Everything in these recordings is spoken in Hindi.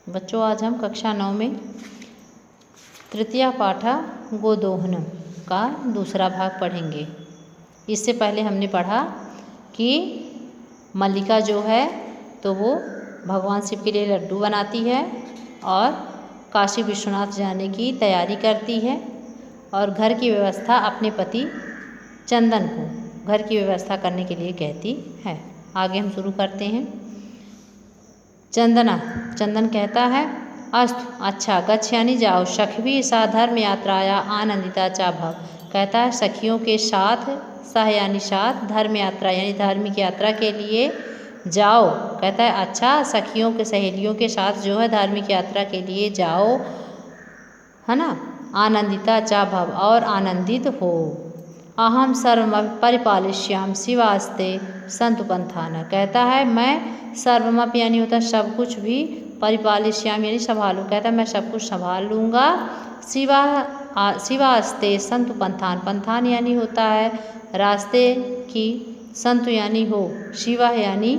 बच्चों आज हम कक्षा 9 में तृतीया पाठा गोदोहनम का दूसरा भाग पढ़ेंगे। इससे पहले हमने पढ़ा कि मल्लिका जो है तो वो भगवान शिव के लिए लड्डू बनाती है और काशी विश्वनाथ जाने की तैयारी करती है और घर की व्यवस्था अपने पति चंदन को घर की व्यवस्था करने के लिए कहती है। आगे हम शुरू करते हैं। चंदन कहता है अस्तु अच्छा गच्छ यानी जाओ सखी सा धर्म यात्राया आनंदिता चा भव। कहता है सखियों के साथ सह यानी साथ धर्म यात्रा यानी धार्मिक यात्रा के लिए जाओ। कहता है अच्छा सखियों के सहेलियों के साथ जो है धार्मिक यात्रा के लिए जाओ, है ना। आनंदिता चा भव और आनंदित हो। अहम सर्व परिपालिष्याम शिवास्ते संतु पंथाना। कहता है मैं सर्वमप यानी होता है सब कुछ भी, परिपालिष्याम यानी संभालूँ। कहता है मैं सब कुछ संभाल लूँगा। शिवास्ते संतु पंथान, पंथान यानी होता है रास्ते की, संतु यानी हो, शिवा यानी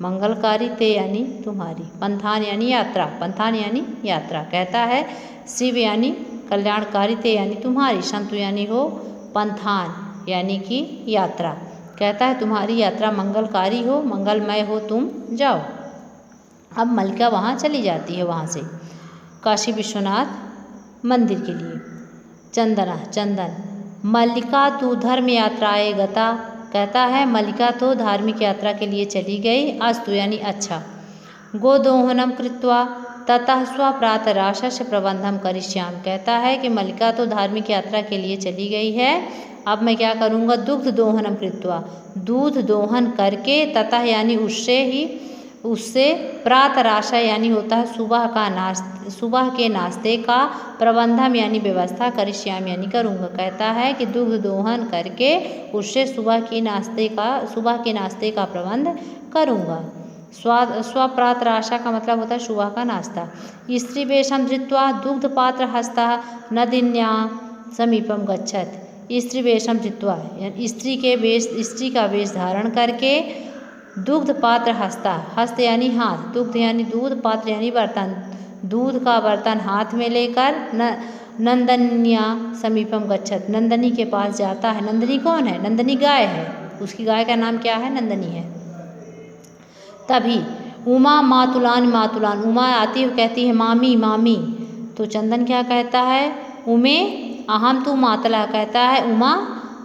मंगलकारी, ते यानी तुम्हारी, पंथान यानी यात्रा, पंथान यानी यात्रा। कहता है शिव यानी कल्याणकारी, ते यानी तुम्हारी, संतु यानी हो, पंथान यानी कि यात्रा। कहता है तुम्हारी यात्रा मंगलकारी हो, मंगलमय हो, तुम जाओ। अब मल्लिका वहाँ चली जाती है, वहाँ से काशी विश्वनाथ मंदिर के लिए। चंदन मल्लिका तू धर्म यात्राए गता। कहता है मल्लिका तो धार्मिक यात्रा के लिए चली गई। अस्तु यानी अच्छा। गोदोहनम कृत्वा ततः स्वप्रातराशस्य प्रबंधम करिष्याम। कहता है कि मल्लिका तो धार्मिक यात्रा के लिए चली गई है, अब मैं क्या करूँगा। दुग्ध दोहनम कृत्वा, दूध दोहन करके, ततः यानी उससे प्रातराशा यानी होता है सुबह के नाश्ते का, प्रबंधम यानी व्यवस्था, करिष्याम यानी करूँगा। कहता है कि दुग्ध दोहन करके उससे सुबह के नाश्ते का प्रबंध करूँगा। स्वप्रातराशा का मतलब होता है सुबह का नाश्ता। स्त्री वेशम धृत्वा दुग्ध पात्र हस्ता नदीन्या समीपम गच्छत। स्त्री वेशम धृत्वा स्त्री का वेश धारण करके, दुग्ध पात्र हस्त यानी हाथ, दुग्ध यानी दूध, पात्र यानी बर्तन, दूध का बर्तन हाथ में लेकर नंदन्या समीपम गच्छत, नंदनी के पास जाता है। नंदनी कौन है? नंदनी गाय है, उसकी गाय का नाम क्या है? नंदनी है। तभी उमा मातुलान, उमा आती है, कहती है मामी मामी। तो चंदन क्या कहता है? उमे अहम तू मातला। कहता है उमा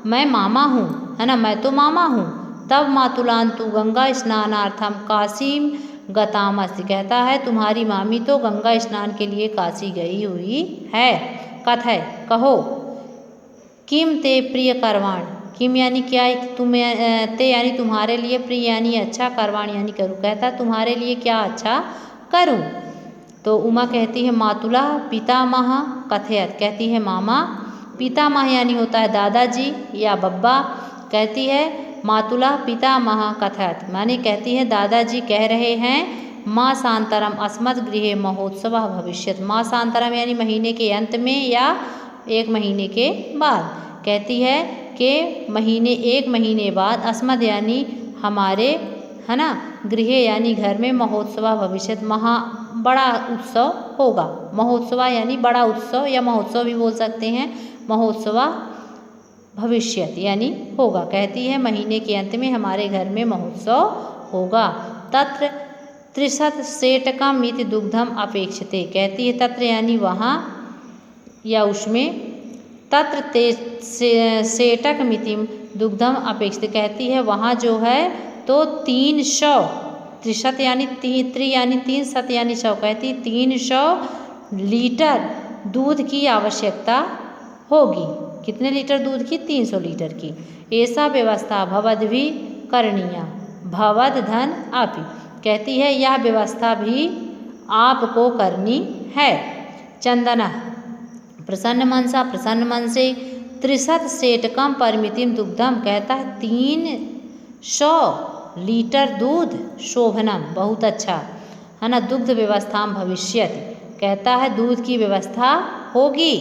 मैं मामा हूँ, है ना, मैं तो मामा हूँ। तब मातुलान तू गंगा स्नानार्थम काशीम गतामस्ति। कहता है तुम्हारी मामी तो गंगा स्नान के लिए काशी गई हुई है। कथय कहो, किम ते प्रिय करवाण, किम यानी क्या, तुम ते यानी तुम्हारे लिए, प्रिय यानी अच्छा, करवाण यानी करूँ। कहता तुम्हारे लिए क्या अच्छा करूँ। तो उमा कहती है मातुला पितामह कथयत। कहती है मामा, पितामह यानी होता है दादाजी या बब्बा। कहती है मातुला पितामह कथयत, माने कहती है दादाजी कह रहे हैं मासांतरम अस्मत् गृहे महोत्सव भविष्यत। मासांतरम यानी महीने के अंत में या एक महीने के बाद। कहती है कि एक महीने बाद, अस्मद यानी हमारे, है ना, गृह यानी घर में, महोत्सव भविष्यत बड़ा उत्सव होगा। महोत्सव यानी बड़ा उत्सव या महोत्सव भी बोल सकते हैं। महोत्सव भविष्यत यानी होगा। कहती है महीने के अंत में हमारे घर में महोत्सव होगा। तत्र त्रिशत सेटकम मिति दुग्धम अपेक्षते। कहती है तत्र यानी वहाँ या उसमें, तत्र सेटक मितिम दुग्धम अपेक्षित। कहती है वहाँ जो है तो 300, त्रिशत यानी त्रि यानी 3, सत यानी 100। कहती 300 लीटर दूध की आवश्यकता होगी। कितने लीटर दूध की? 300 लीटर की। ऐसा व्यवस्था भवद भी करणीया, भवद धन आपी। कहती है यह व्यवस्था भी आपको करनी है। चंदना प्रसन्न मन से त्रिशत सेटकम परिमितिम दुग्धम। कहता है 300 लीटर दूध, शोभनम बहुत अच्छा, है ना, दुग्ध व्यवस्था भविष्यत। कहता है दूध की व्यवस्था होगी।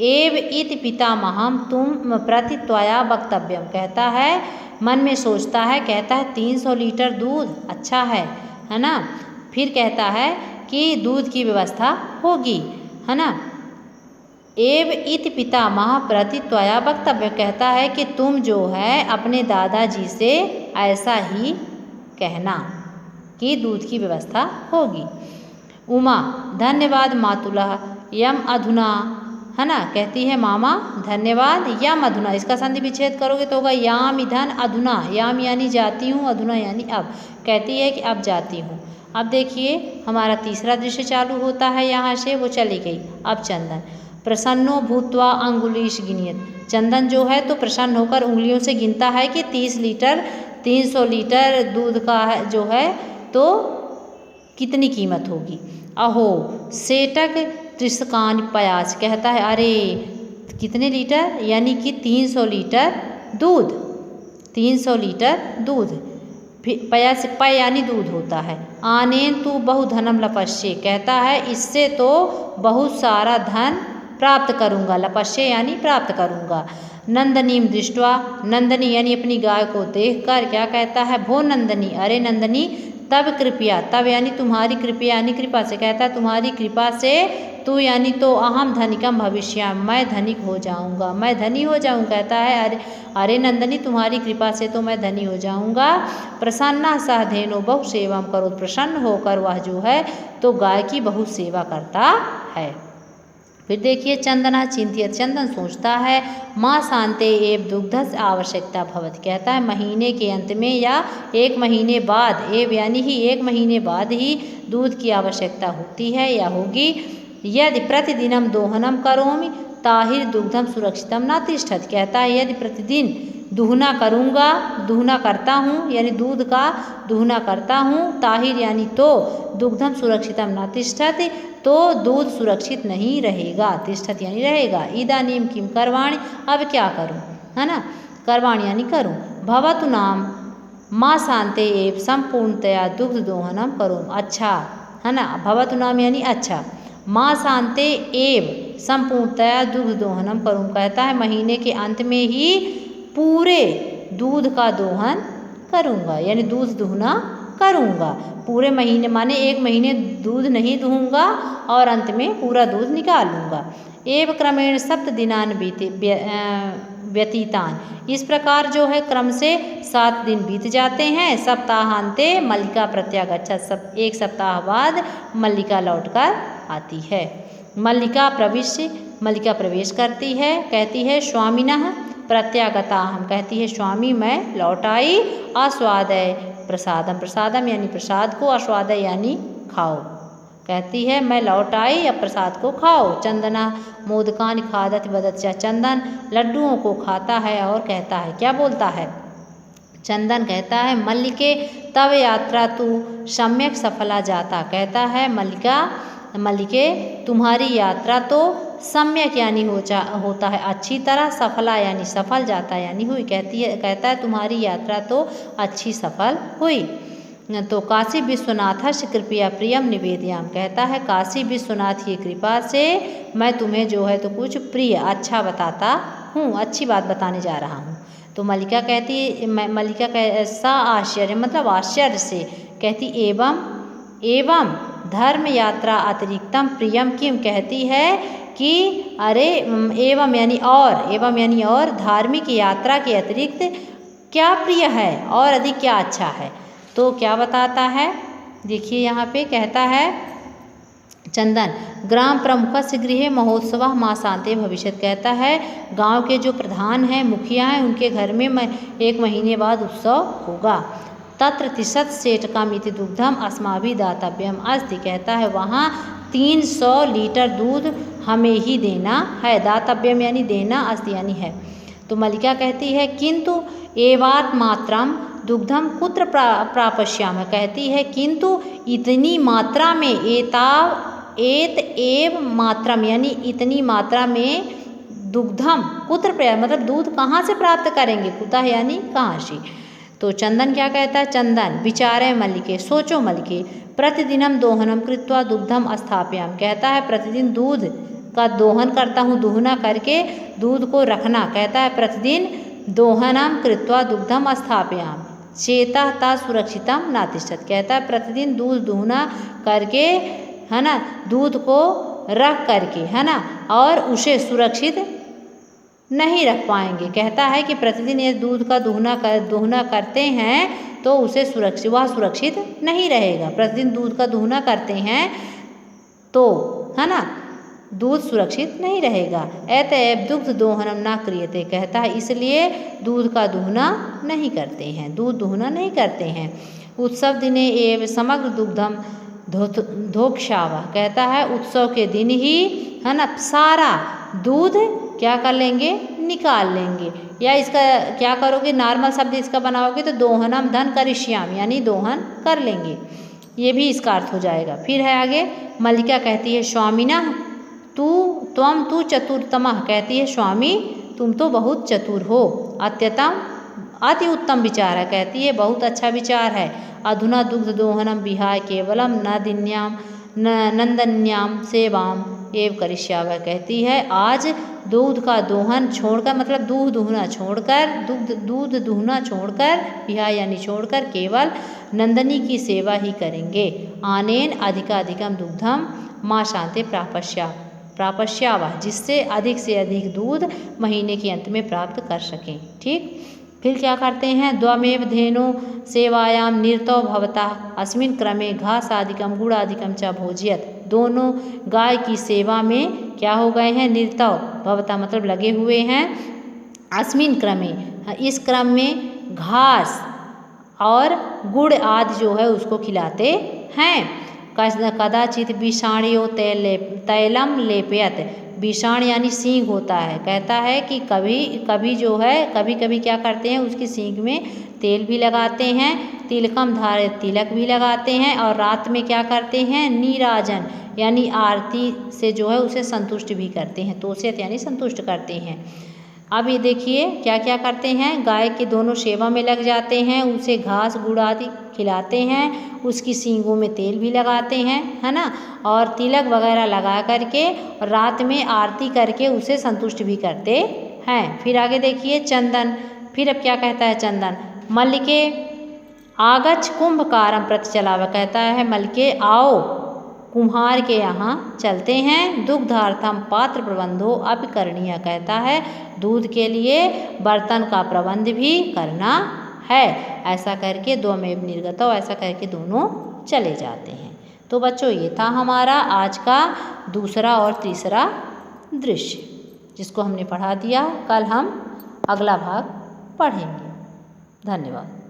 एव इति पितामहम तुम प्रति त्वया वक्तव्यम। कहता है मन में सोचता है, कहता है 300 लीटर दूध अच्छा है ना। फिर कहता है कि दूध की व्यवस्था होगी, है ना। एव इति पितामह प्रति त्वया वक्तव्य, कहता है कि तुम जो है अपने दादाजी से ऐसा ही कहना कि दूध की व्यवस्था होगी। उमा, धन्यवाद मातुलः यम अधुना, है ना, कहती है मामा धन्यवाद, यम अधुना, इसका संधि विच्छेद करोगे तो होगा याम इधन अधुना, याम यानी जाती हूँ, अधुना यानी अब, कहती है कि अब जाती हूँ। अब देखिए हमारा तीसरा दृश्य चालू होता है, यहाँ से वो चली गई। अब चंदन, प्रसन्नो भूत्वा अंगुलीश गिनियत, चंदन जो है तो प्रसन्न होकर उंगलियों से गिनता है कि 300 लीटर दूध का जो है तो कितनी कीमत होगी। अहो सेटक त्रिशकान पयाच, कहता है अरे कितने लीटर, यानी कि 300 लीटर दूध, 300 लीटर दूध, पयास पय यानी दूध होता है। आनेन तू बहु धनम लपश्ये, कहता है इससे तो बहुत सारा धन प्राप्त करूँगा, लपश्ये यानी प्राप्त करूँगा। नंदनीम दृष्टवा, नंदनी यानी अपनी गाय को देखकर क्या कहता है, भो नंदनी, अरे नंदनी तब कृपया, तब यानी तुम्हारी कृपया यानी कृपा से, कहता है तुम्हारी कृपा से तू यानी तो अहम धनिकम भविष्यामि, मैं धनिक हो जाऊंगा, मैं धनी हो जाऊँ, कहता है अरे नंदनी तुम्हारी कृपा से तो मैं धनी हो जाऊंगा। प्रसन्ना सह धेनो बहु सेवम करो, प्रसन्न होकर वह जो है तो गाय की बहुत सेवा करता है। फिर देखिए चंदना चिंतित, चंदन सोचता है, माँ शांते एव दुग्धस्य आवश्यकता भवति, कहता है महीने के अंत में या 1 महीने बाद, एव यानी ही 1 महीने बाद ही दूध की आवश्यकता होती है या होगी। यदि प्रतिदिनम दोहनम करोमि ताहिर दुग्धम सुरक्षितम न तिष्ठति, कहता है यदि प्रतिदिन दूहना करूँगा, दूहना करता हूँ यानी दूध का दूहना करता हूँ, ताहिर यानी तो दुग्धम सुरक्षितम न तिष्ठति, तो दूध सुरक्षित नहीं रहेगा, तिष्ठति यानी रहेगा। इदानीम किम करवाणि, अब क्या करूँ, है ना, करवाणि यानी करूँ। भवतु नाम माँ शांते एव संपूर्णतया दुग्ध दोहनम करूँ, अच्छा, है ना, भवतु नाम यानी अच्छा, माँ शांते एव संपूर्णतया दुग्ध दोहनम करूँ, कहता है महीने के अंत में ही पूरे दूध का दोहन करूँगा, यानी दूध दुहना करूँगा, पूरे महीने माने 1 महीने दूध नहीं दूँगा और अंत में पूरा दूध निकाल लूँगा। एव क्रमेण 7 दिनान व्यतीतान, इस प्रकार जो है क्रम से 7 दिन बीत जाते हैं। सप्ताहांते मल्लिका प्रत्यागच्छत, सब 1 सप्ताह बाद मल्लिका लौटकर आती है। मल्लिका प्रवेश करती है, कहती है स्वामिनः प्रत्यागताहम, कहती है स्वामी मैं लौट आई। आस्वादय प्रसादम यानी प्रसाद को, आस्वादय यानी खाओ, कहती है मैं लौट आई अब प्रसाद को खाओ। चंदना मोदकान खादत वदत, चंदन लड्डुओं को खाता है और कहता है, क्या बोलता है, चंदन कहता है मल्लिके तव यात्रा तू सम्यक सफला जाता, कहता है मल्लिके तुम्हारी यात्रा तो सम्यक यानी होता है अच्छी तरह, सफला यानी सफल, जाता यानी हुई, कहता है तुम्हारी यात्रा तो अच्छी सफल हुई। तो काशी विश्वनाथ से कृपया प्रियम निवेदयाम, कहता है काशी विश्वनाथ की कृपा से मैं तुम्हें जो है तो कुछ प्रिय अच्छा बताता हूँ, अच्छी बात बताने जा रहा हूँ। तो मल्लिका सा आश्चर्य मतलब आश्चर्य से कहती एवं धर्म यात्रा अतिरिक्तम प्रियम किम, कहती है कि अरे एवं यानी और धार्मिक यात्रा के अतिरिक्त क्या प्रिय है और अधिक क्या अच्छा है। तो क्या बताता है, देखिए यहाँ पे कहता है चंदन ग्राम प्रमुखस्य गृहे महोत्सव माँ शांते भविष्यत, कहता है गांव के जो प्रधान हैं मुखिया हैं उनके घर में 1 महीने बाद उत्सव होगा। तत्र 30 सेटकामिति दुग्धम अस्माभि दातव्यम अस्ति, कहता है वहाँ 300 लीटर दूध हमें ही देना है, दातव्यम यानी देना, अस्ति यानी है। तो मल्लिका कहती है किंतु एवात मात्रम दुग्धम कुत्र प्रापश्यामः, कहती है किंतु इतनी मात्रा में, एत एव मात्रम यानी इतनी मात्रा में, दुग्धम कुत्र मतलब दूध कहाँ से प्राप्त करेंगे, कुतः यानी कहाँ से। तो चंदन क्या कहता है, चंदन विचारे मल्लिके, सोचो मल्लिके, प्रतिदिनम दोहनम कृत्वा दुग्धम स्थापयाम, कहता है प्रतिदिन दूध का दोहन करता हूँ, दोहना करके दूध को रखना, कहता है प्रतिदिन दोहनम कृत्वा दुग्धम स्थापयाम चेता ता सुरक्षितम नातिष्ठत, कहता है प्रतिदिन दूध दोहना करके है ना, दूध को रख करके, है ना, और उसे सुरक्षित नहीं रख पाएंगे। कहता है कि प्रतिदिन ये दूध का दोहना करते हैं तो उसे सुरक्षित नहीं रहेगा। प्रतिदिन दूध का दोहना करते हैं तो, है ना, दूध सुरक्षित नहीं रहेगा। अतएव दुग्ध दोहनम ना क्रियते, कहता है इसलिए दूध का दोहना नहीं करते हैं, दूध दोहना नहीं करते हैं। उत्सव दिने एव समग्र दुग्धम धोक्षावा, कहता है उत्सव के दिन ही, है ना, सारा दूध क्या कर लेंगे, निकाल लेंगे। या इसका क्या करोगे, नॉर्मल शब्द इसका बनाओगे तो दोहनम धन करिष्याम, यानी दोहन कर लेंगे, ये भी इसका अर्थ हो जाएगा। फिर है आगे, मल्लिका कहती है स्वामिना तू चतुरतमः, कहती है स्वामी तुम तो बहुत चतुर हो। अत्यतम अति उत्तम विचार है, कहती है बहुत अच्छा विचार है। अधुना दुग्ध दोहनम विहाय केवलम नंदन्याम सेवाम एव करिष्यावः, कहती है आज दूध का दोहन छोड़कर, मतलब दूध दुहना छोड़कर, दूध दुहना छोड़कर, विहाय यानी छोड़कर, केवल नंदनी की सेवा ही करेंगे। आनेन अधिकाधिकम दुग्धम माँ शांति प्रापश्यावः, जिससे अधिक से अधिक दूध महीने के अंत में प्राप्त कर सकें। ठीक, फिर क्या करते हैं, द्वमेव धेनु सेवायाम निरतौ भवता अस्मिन् क्रमे घासादिकम गुड़ादिकम च भोज्यत, दोनों गाय की सेवा में क्या हो गए हैं, निरतौ भवता मतलब लगे हुए हैं, अस्मिन् क्रमे इस क्रम में घास और गुड़ आदि जो है उसको खिलाते हैं। कदाचित विषाणियो तैलम लेपयत, विषाण यानी सींग होता है, कहता है कि कभी कभी जो है, कभी कभी क्या करते हैं उसकी सींग में तेल भी लगाते हैं, तिलकम धारे तिलक भी लगाते हैं, और रात में क्या करते हैं, नीराजन यानी आरती से जो है उसे संतुष्ट भी करते हैं, तोषित यानी संतुष्ट करते हैं। अब ये देखिए क्या क्या करते हैं, गाय के दोनों सेवा में लग जाते हैं, उसे घास गुड़ आदि खिलाते हैं, उसकी सींगों में तेल भी लगाते हैं, है ना, और तिलक वगैरह लगा करके और रात में आरती करके उसे संतुष्ट भी करते हैं। फिर आगे देखिए चंदन, फिर अब क्या कहता है चंदन, मल्लिके आगच्छ कुंभकारम प्रति चलावा, कहता है मल्लिके आओ कुम्हार के यहाँ चलते हैं। दुग्धार्थम पात्र प्रबंधो अपकरणीय, कहता है दूध के लिए बर्तन का प्रबंध भी करना है। ऐसा करके द्वमेव निर्गतो, ऐसा करके दोनों चले जाते हैं। तो बच्चों ये था हमारा आज का दूसरा और तीसरा दृश्य, जिसको हमने पढ़ा दिया। कल हम अगला भाग पढ़ेंगे। धन्यवाद।